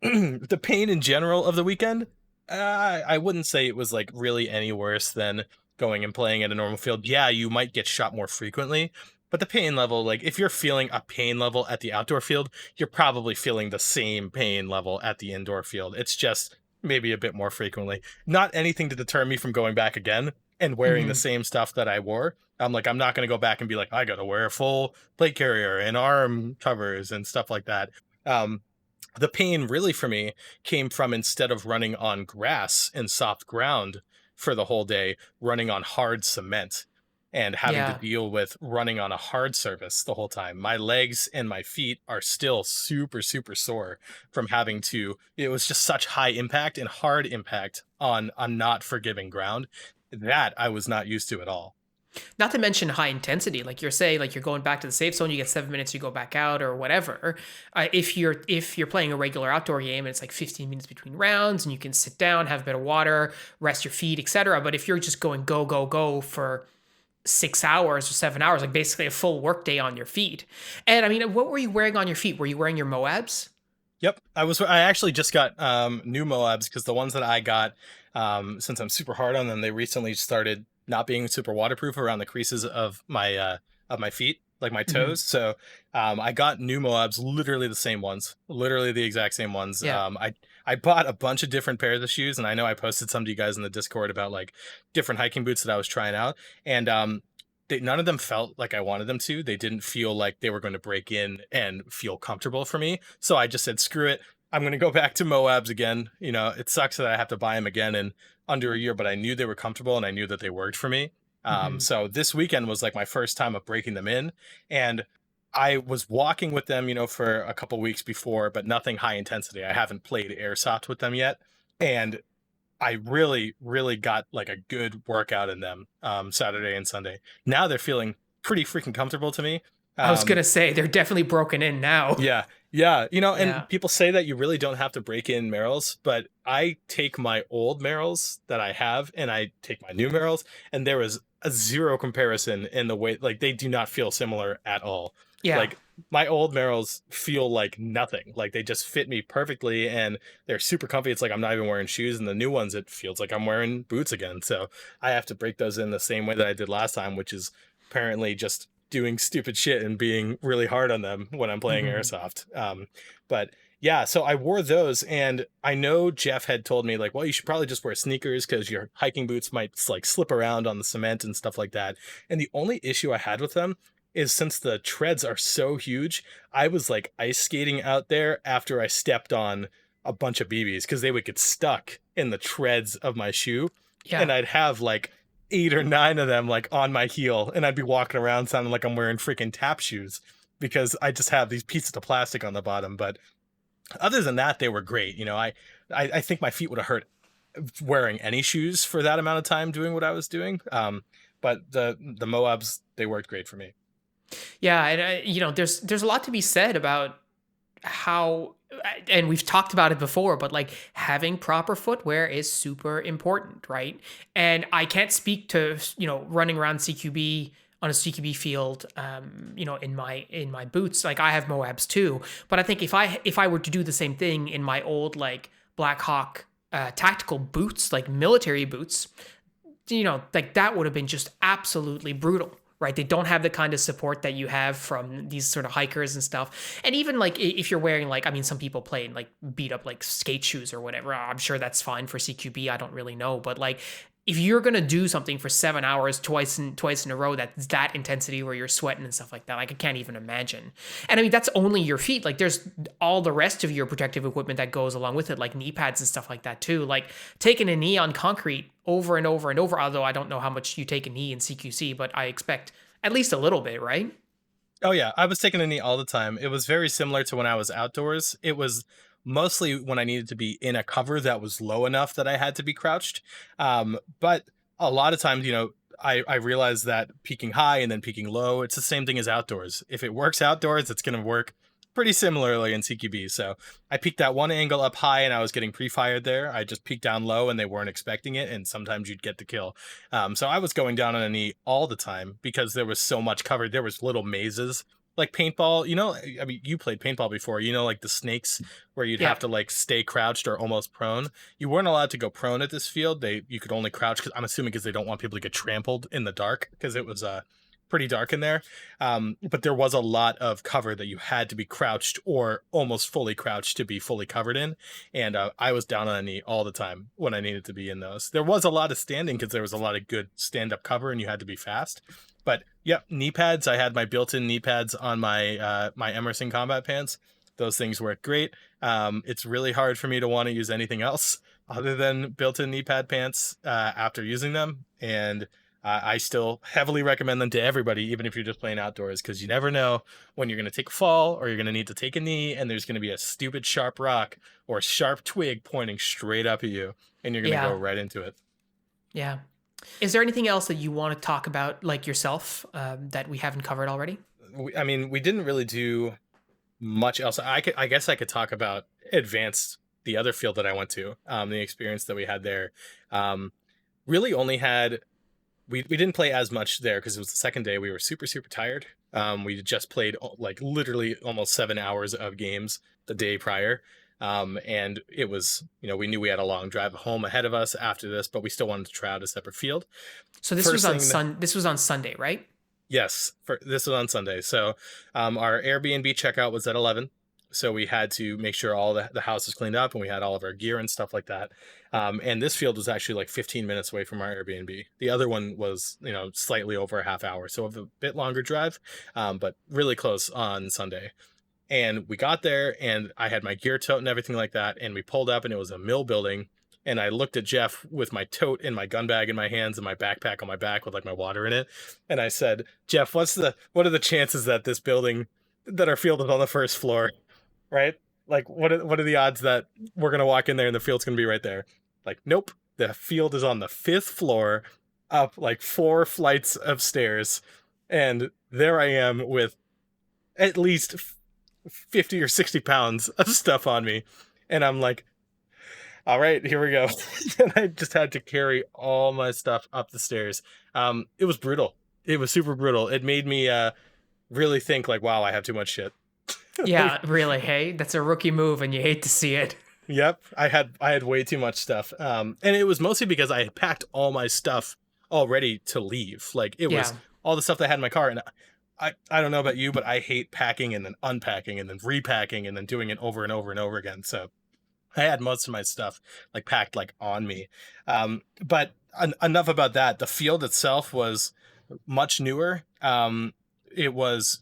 S2: the pain in general of the weekend, I wouldn't say it was like really any worse than going and playing at a normal field. Yeah, you might get shot more frequently, but the pain level, like if you're feeling a pain level at the outdoor field, you're probably feeling the same pain level at the indoor field. It's just maybe a bit more frequently. Not anything to deter me from going back again and wearing the
S1: Hmm.
S2: same stuff that I wore. I'm like, I'm not going to go back and be like, I got to wear a full plate carrier and arm covers and stuff like that. Um, the pain really for me came from, instead of running on grass and soft ground for the whole day, running on hard cement and having to
S1: Yeah.
S2: deal with running on a hard surface the whole time. My legs and my feet are still super, super sore from having to, it was just such high impact and hard impact on a not forgiving ground that I was not used to at all.
S1: Not to mention high intensity, like you're saying, like you're going back to the safe zone, you get 7 minutes, you go back out or whatever. If you're playing a regular outdoor game and it's like 15 minutes between rounds, and you can sit down, have a bit of water, rest your feet, etc. But if you're just going go go go for 6 hours or 7 hours, like basically a full work day on your feet. And I mean, what were you wearing on your feet? Were you wearing your Moabs?
S2: Yep, I actually just got new Moabs because the ones that I got, since I'm super hard on them, they recently started not being super waterproof around the creases of my feet, like my
S1: Hmm.
S2: toes. So I got new Moabs, literally the same ones, literally the exact same ones.
S1: Yeah.
S2: I bought a bunch of different pairs of shoes, and I know I posted some to you guys in the Discord about like different hiking boots that I was trying out, and none of them felt like I wanted them to. They didn't feel like they were going to break in and feel comfortable for me. So I just said, screw it. I'm going to go back to Moabs again. You know, it sucks that I have to buy them again in under a year, but I knew they were comfortable and I knew that they worked for me.
S1: Hmm.
S2: So this weekend was like my first time of breaking them in. And I was walking with them, you know, for a couple weeks before, but nothing high intensity. I haven't played Airsoft with them yet. And I really, really got like a good workout in them Saturday and Sunday. Now they're feeling pretty freaking comfortable to me.
S1: I was
S2: Um,
S1: gonna say they're definitely broken in now.
S2: yeah, yeah, you know,
S1: Yeah.
S2: and people say that you really don't have to break in Merrills, but I take my old Merrills that I have and I take my new Merrills, and there is a zero comparison in the way, like they do not feel similar at all.
S1: Yeah.
S2: Like my old Merrills feel like nothing. Like they just fit me perfectly and they're super comfy. It's like I'm not even wearing shoes, and the new ones it feels like I'm wearing boots again. So I have to break those in the same way that I did last time, which is apparently just doing stupid shit and being really hard on them when I'm playing
S1: Hmm.
S2: Airsoft. But yeah, so I wore those, and I know Jeff had told me like, well, you should probably just wear sneakers because your hiking boots might like slip around on the cement and stuff like that. And the only issue I had with them is, since the treads are so huge, I was like ice skating out there after I stepped on a bunch of BBs because they would get stuck in the treads of my shoe,
S1: Yeah.
S2: and I'd have like 8 or 9 of them like on my heel, and I'd be walking around sounding like I'm wearing freaking tap shoes because I just have these pieces of plastic on the bottom. But other than that, they were great. You know, I think my feet would have hurt wearing any shoes for that amount of time doing what I was doing. But the Moabs, they worked great for me.
S1: Yeah, and there's a lot to be said about how, and we've talked about it before, but like having proper footwear is super important, right? And I can't speak to running around CQB on a CQB field, in my boots. Like I have Moabs too, but I think if I were to do the same thing in my old like Black Hawk tactical boots, like military boots, like that would have been just absolutely brutal, right? They don't have the kind of support that you have from these sort of hikers and stuff. And even like if you're wearing like, I mean, some people play in like beat up like skate shoes or whatever. I'm sure that's fine for CQB. I don't really know, but like if you're gonna do something for 7 hours twice in a row, that's that intensity where you're sweating and stuff like that. Like I can't even imagine. And I mean that's only your feet. Like there's all the rest of your protective equipment that goes along with it, like knee pads and stuff like that too. Like taking a knee on concrete over and over and over. Although I don't know how much you take a knee in CQC, but I expect at least a little bit, right?
S2: Oh yeah, I was taking a knee all the time. It was very similar to when I was outdoors. It was mostly when I needed to be in a cover that was low enough that I had to be crouched. But a lot of times, you know, I realized that peaking high and then peaking low, it's the same thing as outdoors. If it works outdoors, it's going to work pretty similarly in CQB. So I peeked at one angle up high and I was getting pre-fired there. I just peeked down low and they weren't expecting it, and sometimes you'd get the kill. So I was going down on a knee all the time because there was so much cover. There was little mazes like paintball. I mean, you played paintball before. Like the snakes where you'd
S1: Yeah.
S2: have to like stay crouched or almost prone. You weren't allowed to go prone at this field. You could only crouch, because I'm assuming because they don't want people to get trampled in the dark, because it was pretty dark in there. But there was a lot of cover that you had to be crouched or almost fully crouched to be fully covered in. And I was down on a knee all the time when I needed to be in those. There was a lot of standing because there was a lot of good stand-up cover and you had to be fast. But yep, knee pads. I had my built-in knee pads on my my Emerson combat pants. Those things work great. It's really hard for me to want to use anything else other than built-in knee pad pants after using them. And I still heavily recommend them to everybody, even if you're just playing outdoors, because you never know when you're going to take a fall or you're going to need to take a knee and there's going to be a stupid sharp rock or a sharp twig pointing straight up at you and you're going to go
S1: Yeah.
S2: right into it.
S1: Yeah. Is there anything else that you want to talk about, like yourself, that we haven't covered already?
S2: I mean, we didn't really do much else. I guess I could talk about advanced, the other field that I went to, the experience that we had there. Really only had we didn't play as much there because it was the second day. We were super tired. We just played like literally almost 7 hours of games the day prior. And it was, we knew we had a long drive home ahead of us after this, but we still wanted to try out a separate field.
S1: So this was on this was on Sunday, right?
S2: Yes, this was on Sunday. So our Airbnb checkout was at 11. So we had to make sure all the house was cleaned up and we had all of our gear and stuff like that. And this field was actually like 15 minutes away from our Airbnb. The other one was, slightly over a half hour. So a bit longer drive, but really close on Sunday. And we got there and I had my gear tote and everything like that. And we pulled up and it was a mill building. And I looked at Jeff with my tote and my gun bag in my hands and my backpack on my back with like my water in it. And I said, Jeff, what are the chances that this building, that our field is on the first floor, right? Like, what are the odds that we're going to walk in there and the field's going to be right there? Like, nope. The field is on the 5th floor, up like 4 flights of stairs. And there I am with at least 50 or 60 pounds of stuff on me. And I'm like, all right, here we go. And I just had to carry all my stuff up the stairs. It was brutal. It was super brutal. It made me really think like, wow, I have too much shit.
S1: Yeah, really. Hey, that's a rookie move and you hate to see it.
S2: Yep. I had way too much stuff. And it was mostly because I had packed all my stuff already to leave. Like it was all the stuff that I had in my car. And I don't know about you, but I hate packing and then unpacking and then repacking and then doing it over and over and over again. So I had most of my stuff like packed like on me. But enough about that. The field itself was much newer. It was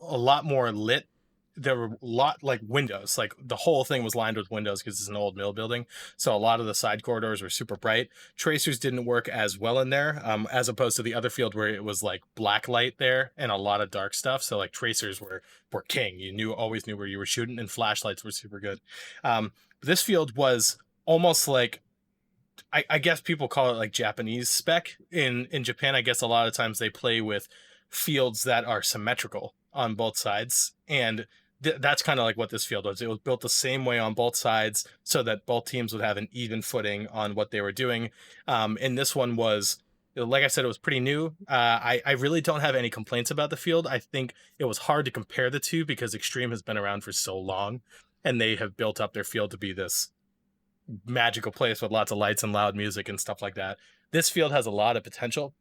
S2: a lot more lit. There were a lot like windows, like the whole thing was lined with windows because it's an old mill building. So a lot of the side corridors were super bright. Tracers didn't work as well in there, as opposed to the other field where it was like black light there and a lot of dark stuff. So like tracers were king. You always knew where you were shooting, and flashlights were super good. This field was almost like, I guess people call it like Japanese spec. In Japan, I guess a lot of times they play with fields that are symmetrical on both sides, and that's kind of like what this field was. It was built the same way on both sides so that both teams would have an even footing on what they were doing. And this one was, like I said, it was pretty new. I really don't have any complaints about the field. I think it was hard to compare the two because Extreme has been around for so long and they have built up their field to be this magical place with lots of lights and loud music and stuff like that. This field has a lot of potential.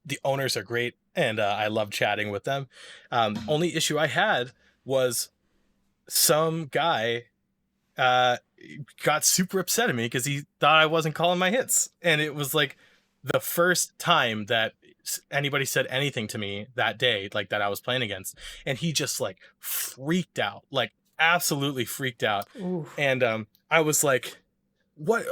S2: The owners are great, and I love chatting with them. Only issue I had was some guy got super upset at me because he thought I wasn't calling my hits. And it was like the first time that anybody said anything to me that day, like that I was playing against. And he just like freaked out, like absolutely freaked out.
S1: Oof.
S2: And I was like, what?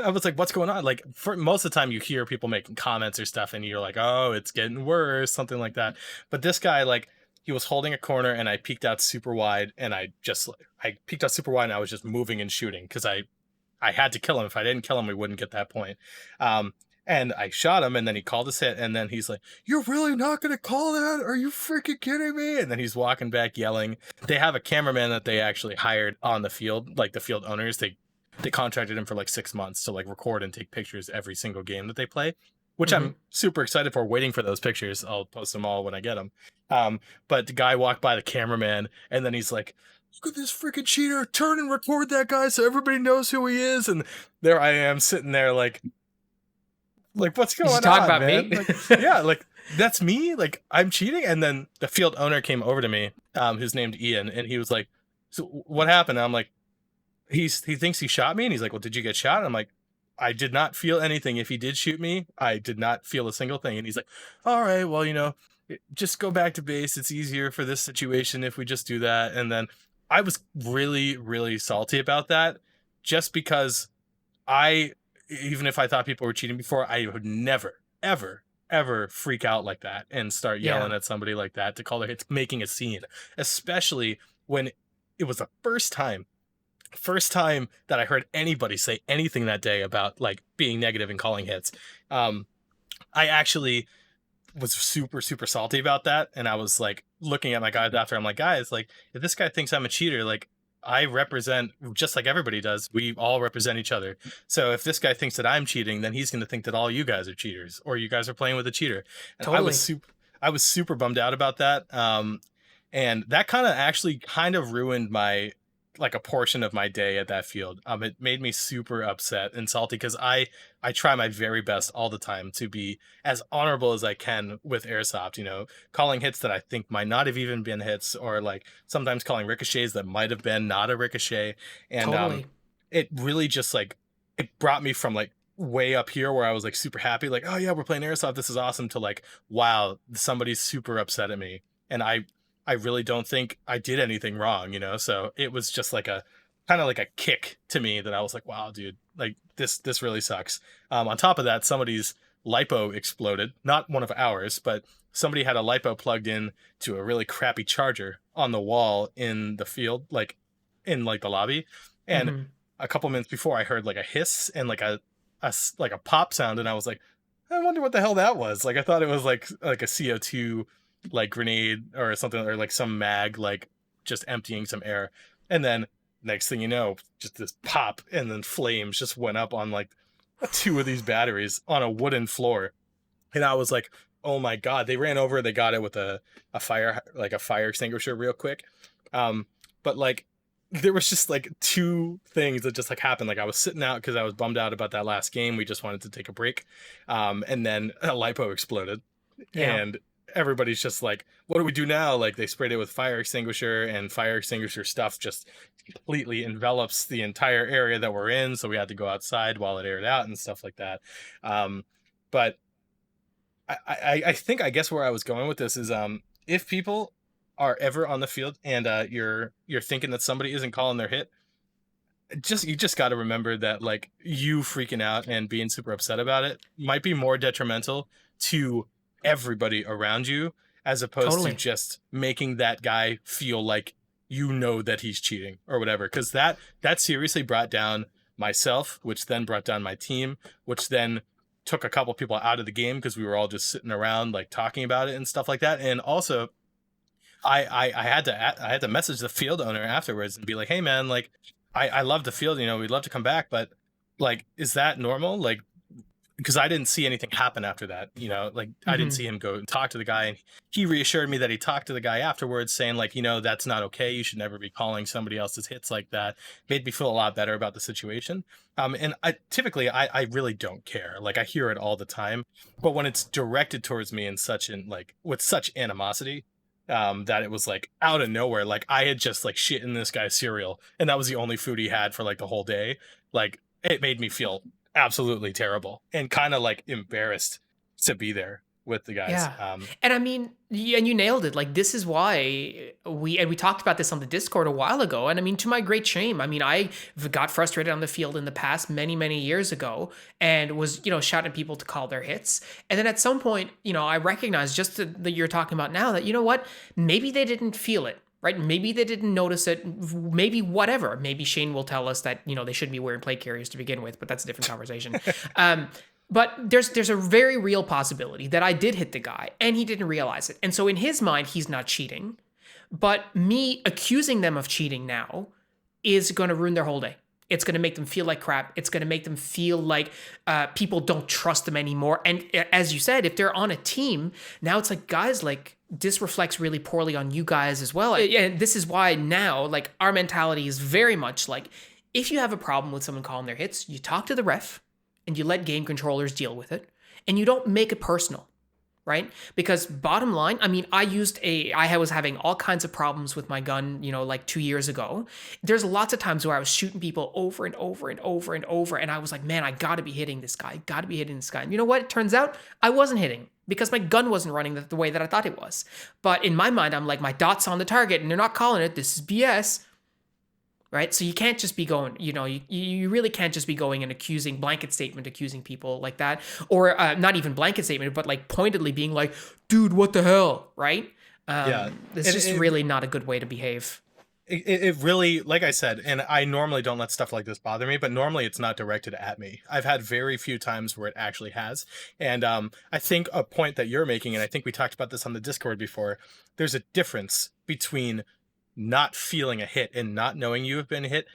S2: I was like, what's going on? Like, for most of the time you hear people making comments or stuff and you're like, oh, it's getting worse, something like that. But this guy, like, he was holding a corner and I peeked out super wide, and I peeked out super wide and I was just moving and shooting because I had to kill him. If I didn't kill him, we wouldn't get that point. And I shot him, and then he called his hit, and then he's like, "You're really not gonna call that? Are you freaking kidding me?" And then he's walking back yelling. They have a cameraman that they actually hired on the field, like the field owners. They contracted him for like 6 months to like record and take pictures every single game that they play, which
S1: Mm-hmm.
S2: I'm super excited for. Waiting for those pictures. I'll post them all when I get them. But the guy walked by the cameraman, and then he's like, "Look at this freaking cheater! Turn and record that guy so everybody knows who he is." And there I am sitting there like what's
S1: Did you
S2: going
S1: talk
S2: on,
S1: about
S2: man?
S1: me?
S2: Like, yeah, like that's me. Like I'm cheating. And then the field owner came over to me, who's named Ian, and he was like, "So what happened?" And I'm like, he thinks he shot me, and he's like, "Well, did you get shot?" And I'm like, "I did not feel anything. If he did shoot me, I did not feel a single thing." And he's like, "All right, well, just go back to base. It's easier for this situation if we just do that." And then I was really, really salty about that, just because I, even if I thought people were cheating before, I would never, ever, ever freak out like that and start
S1: Yeah,
S2: yelling at somebody like that to call their hits, making a scene, especially when it was the first time that I heard anybody say anything that day about like being negative and calling hits. I actually was super, super salty about that. And I was like looking at my guys after. I'm like, guys, like if this guy thinks I'm a cheater, like I represent, just like everybody does. We all represent each other. So if this guy thinks that I'm cheating, then he's going to think that all you guys are cheaters, or you guys are playing with a cheater. And
S1: totally.
S2: I was super bummed out about that. And that kind of ruined my, like a portion of my day at that field. It made me super upset and salty, because I try my very best all the time to be as honorable as I can with airsoft, calling hits that I think might not have even been hits, or like sometimes calling ricochets that might have been not a ricochet. And
S1: Totally.
S2: it really just like, it brought me from like way up here where I was like super happy, like, oh yeah, we're playing airsoft, this is awesome, to like, wow, somebody's super upset at me. And I really don't think I did anything wrong, So it was just like a kind of like a kick to me that I was like, wow, dude, like this really sucks. On top of that, somebody's lipo exploded, not one of ours, but somebody had a lipo plugged in to a really crappy charger on the wall in the field, like in like the lobby. And
S1: Mm-hmm.
S2: a couple minutes before, I heard like a hiss and like like a pop sound, and I was like, I wonder what the hell that was. Like I thought it was like a CO2 like grenade or something, or like some mag like just emptying some air. And then next thing you know, just this pop, and then flames just went up on like two of these batteries on a wooden floor. And I was like, oh my god. They ran over, they got it with a fire, like a fire extinguisher real quick. But like there was just like two things that just like happened. Like I was sitting out because I was bummed out about that last game. We just wanted to take a break. And then a lipo exploded,
S1: Yeah.
S2: and everybody's just like, what do we do now? Like they sprayed it with fire extinguisher, and fire extinguisher stuff just completely envelops the entire area that we're in, so we had to go outside while it aired out and stuff like that. But I think, I guess where I was going with this is, if people are ever on the field and you're thinking that somebody isn't calling their hit, you just got to remember that like you freaking out and being super upset about it might be more detrimental to everybody around you, as opposed to
S1: Totally.
S2: just making that guy feel like that he's cheating or whatever. Because that seriously brought down myself, which then brought down my team, which then took a couple people out of the game, because we were all just sitting around like talking about it and stuff like that. And also I had to message the field owner afterwards and be like, hey man, like I love the field, we'd love to come back, but like, is that normal? Like, because I didn't see anything happen after that, like I didn't
S1: Mm-hmm.
S2: see him go and talk to the guy. And he reassured me that he talked to the guy afterwards, saying like, that's not okay. You should never be calling somebody else's hits like that. Made me feel a lot better about the situation. And I really don't care. Like I hear it all the time, but when it's directed towards me in with such animosity, that it was like out of nowhere, like I had just like shit in this guy's cereal, and that was the only food he had for like the whole day. Like it made me feel absolutely terrible and kind of like embarrassed to be there with the guys.
S1: Yeah. And I mean, and you nailed it. Like this is why we talked about this on the Discord a while ago. And I mean, to my great shame, I mean, I got frustrated on the field in the past many years ago and was, shouting at people to call their hits. And then at some point, I recognized just that you're talking about now that, you know what, maybe they didn't feel it. Right? Maybe they didn't notice it. Maybe whatever. Maybe Shane will tell us that, they shouldn't be wearing plate carriers to begin with, but that's a different conversation. But there's a very real possibility that I did hit the guy and he didn't realize it. And so in his mind, he's not cheating. But me accusing them of cheating now is going to ruin their whole day. It's going to make them feel like crap. It's going to make them feel like people don't trust them anymore. And as you said, if they're on a team, now it's like, guys, like this reflects really poorly on you guys as well. And this is why now, like our mentality is very much like, if you have a problem with someone calling their hits, you talk to the ref and you let game controllers deal with it. And you don't make it personal. Right? Because bottom line, I mean, I was having all kinds of problems with my gun, like 2 years ago. There's lots of times where I was shooting people over and over and over and over. And I was like, man, I gotta be hitting this guy, gotta be hitting this guy. And you know what? It turns out I wasn't hitting because my gun wasn't running the way that I thought it was. But in my mind, I'm like, my dot's on the target and they're not calling it. This is BS. Right? So you can't just be going, you really can't just be going and blanket statement accusing people like that. Or not even blanket statement, but like pointedly being like, dude, what the hell? Right?
S2: Yeah.
S1: It's just really not a good way to behave.
S2: It really, like I said, and I normally don't let stuff like this bother me, but normally it's not directed at me. I've had very few times where it actually has. And I think a point that you're making, and I think we talked about this on the Discord before, there's a difference between not feeling a hit and not knowing you have been hit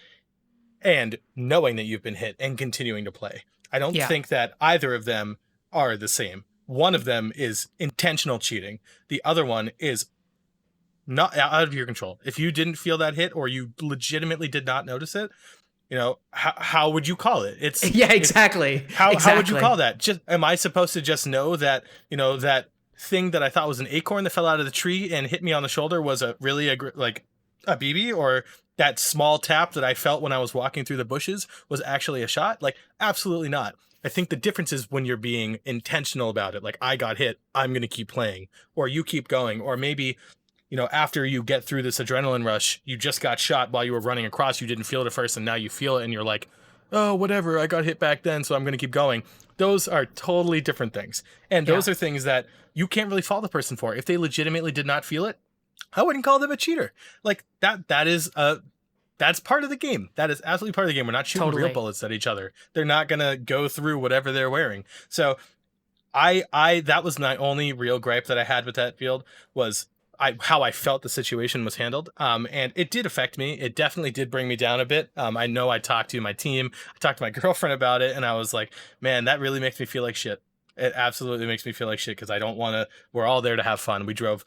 S2: and knowing that you've been hit and continuing to play. I don't think that either of them are the same. One of them is intentional cheating. The other one is not out of your control. If you didn't feel that hit or you legitimately did not notice it, how would you call it?
S1: Exactly.
S2: How would you call that? Just, am I supposed to just know that, that thing that I thought was an acorn that fell out of the tree and hit me on the shoulder was a BB, or that small tap that I felt when I was walking through the bushes was actually a shot? Like, absolutely not. I think the difference is when you're being intentional about it. Like, I got hit, I'm going to keep playing, or you keep going, or maybe, after you get through this adrenaline rush, you just got shot while you were running across, you didn't feel it at first, and now you feel it, and you're like, oh, whatever, I got hit back then, so I'm going to keep going. Those are totally different things. And those are things that you can't really fault the person for. If they legitimately did not feel it, I wouldn't call them a cheater. Like that's part of the game. That is absolutely part of the game. We're not shooting real bullets at each other. They're not going to go through whatever they're wearing. So that was my only real gripe that I had with that field was how I felt the situation was handled. And it did affect me. It definitely did bring me down a bit. I know I talked to my team, I talked to my girlfriend about it, and I was like, man, that really makes me feel like shit. It absolutely makes me feel like shit because I don't want to, we're all there to have fun. We drove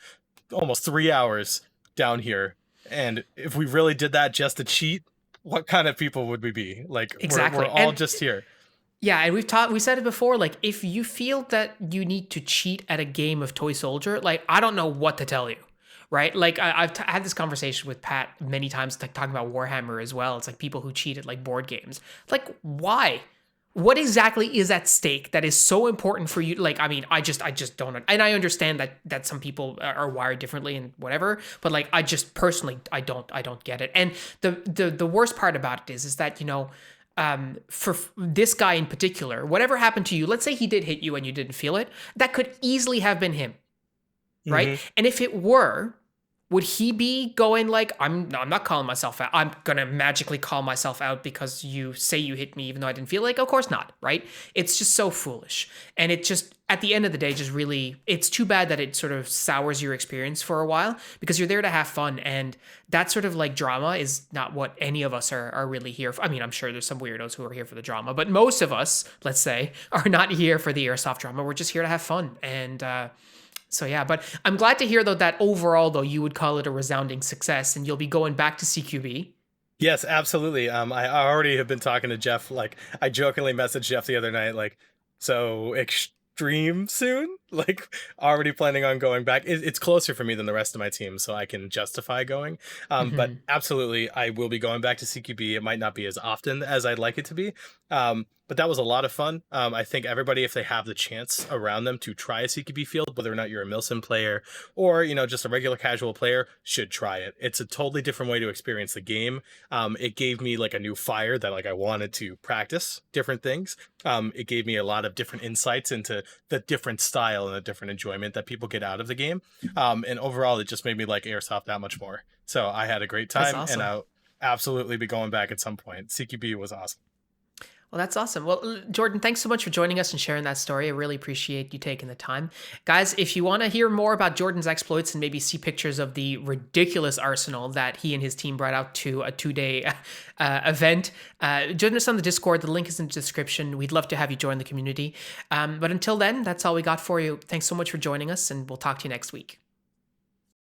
S2: almost 3 hours down here. And if we really did that just to cheat, what kind of people would we be? Like,
S1: exactly.
S2: We're all just here.
S1: Yeah, and we said it before, like, if you feel that you need to cheat at a game of Toy Soldier, like, I don't know what to tell you, right? Like, I've had this conversation with Pat many times, like, talking about Warhammer as well. It's like people who cheat at, like, board games. Like, why? What exactly is at stake that is so important for you? Like, I mean, I just don't, and I understand that some people are wired differently and whatever, but like, I just personally, I don't get it. And the worst part about it is that, for this guy in particular, whatever happened to you, let's say he did hit you and you didn't feel it, that could easily have been him, right? Mm-hmm. And if it were, would he be going like, I'm not calling myself out. I'm going to magically call myself out because you say you hit me even though I didn't feel like? Of course not, right? It's just so foolish. And it just, at the end of the day, just really, it's too bad that it sort of sours your experience for a while because you're there to have fun. And that sort of like drama is not what any of us are really here for. I mean, I'm sure there's some weirdos who are here for the drama, but most of us, let's say, are not here for the airsoft drama. We're just here to have fun. And, so yeah, but I'm glad to hear though that overall though you would call it a resounding success and you'll be going back to CQB.
S2: Yes, absolutely. I already have been talking to Jeff. Like, I jokingly messaged Jeff the other night, like, so extreme soon? Like, already planning on going back. It's closer for me than the rest of my team, so I can justify going. But absolutely, I will be going back to CQB. It might not be as often as I'd like it to be. But that was a lot of fun. I think everybody, if they have the chance around them to try a CQB field, whether or not you're a Milsim player or, just a regular casual player, should try it. It's a totally different way to experience the game. It gave me like a new fire that like I wanted to practice different things. It gave me a lot of different insights into the different style and the different enjoyment that people get out of the game. And overall, it just made me like Airsoft that much more. So I had a great time. Awesome. And I'll absolutely be going back at some point. CQB was awesome.
S1: Well, that's awesome. Well, Jordan, thanks so much for joining us and sharing that story. I really appreciate you taking the time. Guys, if you want to hear more about Jordan's exploits and maybe see pictures of the ridiculous arsenal that he and his team brought out to a 2-day event, join us on the Discord. The link is in the description. We'd love to have you join the community. But until then, that's all we got for you. Thanks so much for joining us, and we'll talk to you next week.